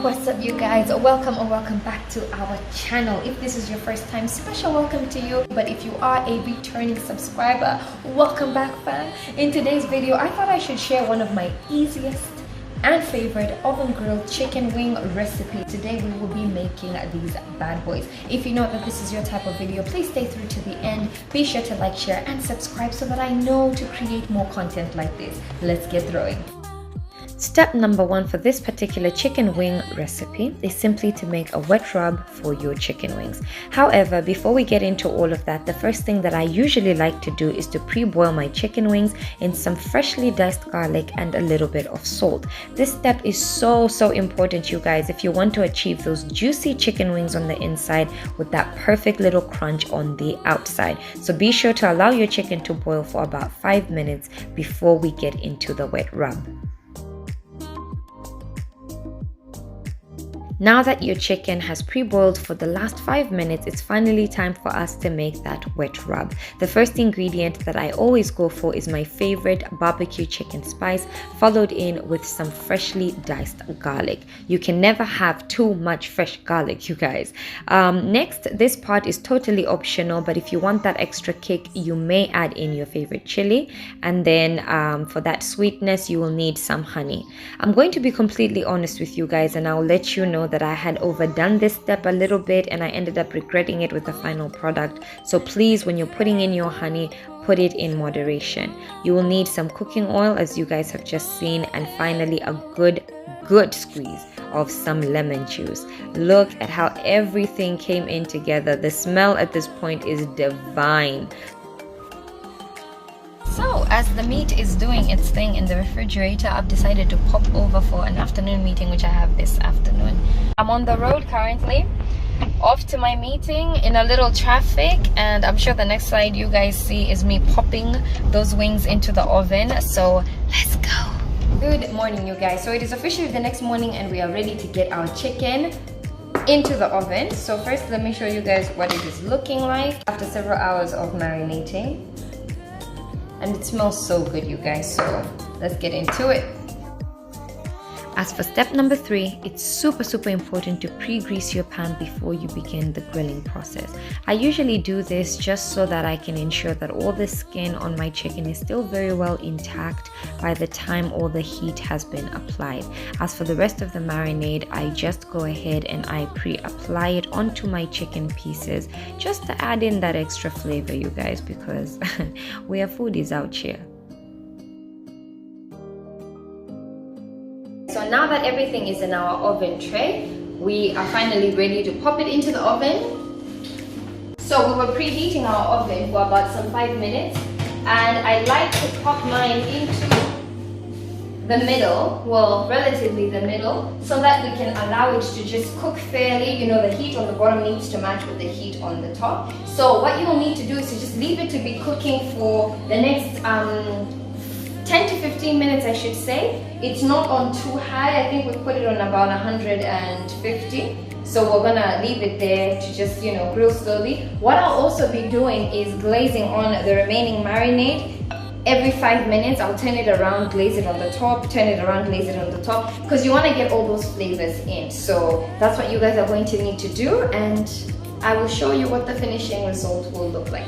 What's up, you guys? Welcome or welcome back to our channel. If this is your first time, special welcome to you. But if you are a returning subscriber, welcome back, fam. In today's video, I thought I should share one of my easiest and favorite oven grilled chicken wing recipe. Today we will be making these bad boys. If you know that this is your type of video, please stay through to the end. Be sure to like, share and subscribe so that I know to create more content like this. Let's get throwing. Step number one for this particular chicken wing recipe is simply to make a wet rub for your chicken wings. However, before we get into all of that, the first thing that I usually like to do is to pre-boil my chicken wings in some freshly diced garlic and a little bit of salt. This step is so important, you guys, if you want to achieve those juicy chicken wings on the inside with that perfect little crunch on the outside. So be sure to allow your chicken to boil for about 5 minutes before we get into the wet rub. Now that your chicken has pre-boiled for the last 5 minutes, it's finally time for us to make that wet rub. The first ingredient that I always go for is my favorite barbecue chicken spice, followed in with some freshly diced garlic. You can never have too much fresh garlic, you guys. Next, this part is totally optional, but if you want that extra kick, you may add in your favorite chili. And then for that sweetness, you will need some honey. I'm going to be completely honest with you guys, and I'll let you know that I had overdone this step a little bit and I ended up regretting it with the final product. So please, when you're putting in your honey, put it in moderation. You will need some cooking oil, as you guys have just seen, and finally a good squeeze of some lemon juice. Look at how everything came in together. The smell at this point is divine. So as the meat is doing its thing in the refrigerator, I've decided to pop over for an afternoon meeting, which I have this afternoon. I'm on the road currently, off to my meeting in a little traffic, and I'm sure the next slide you guys see is me popping those wings into the oven. So let's go. Good morning, you guys. So it is officially the next morning and we are ready to get our chicken into the oven. So first, let me show you guys what it is looking like after several hours of marinating. And it smells so good, you guys, so let's get into it. As for step number 3, it's super important to pre-grease your pan before you begin the grilling process. I usually do this just so that I can ensure that all the skin on my chicken is still very well intact by the time all the heat has been applied. As for the rest of the marinade, I just go ahead and I pre-apply it onto my chicken pieces just to add in that extra flavor, you guys, because we are foodies out here. So now that everything is in our oven tray, we are finally ready to pop it into the oven. So we were preheating our oven for about some 5 minutes, and I like to pop mine into the middle, well, relatively the middle, so that we can allow it to just cook fairly. You know, the heat on the bottom needs to match with the heat on the top. So what you will need to do is to just leave it to be cooking for the next 10 to 15 minutes, I should say. It's not on too high. I think we put it on about 150. So we're gonna leave it there to just, you know, grill slowly. What I'll also be doing is glazing on the remaining marinade. Every 5 minutes, I'll turn it around, glaze it on the top, turn it around, glaze it on the top, because you want to get all those flavors in. So that's what you guys are going to need to do, and I will show you what the finishing result will look like.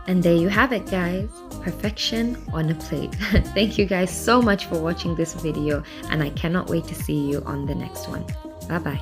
And there you have it, guys. Perfection on a plate. Thank you guys so much for watching this video, and I cannot wait to see you on the next one. Bye bye.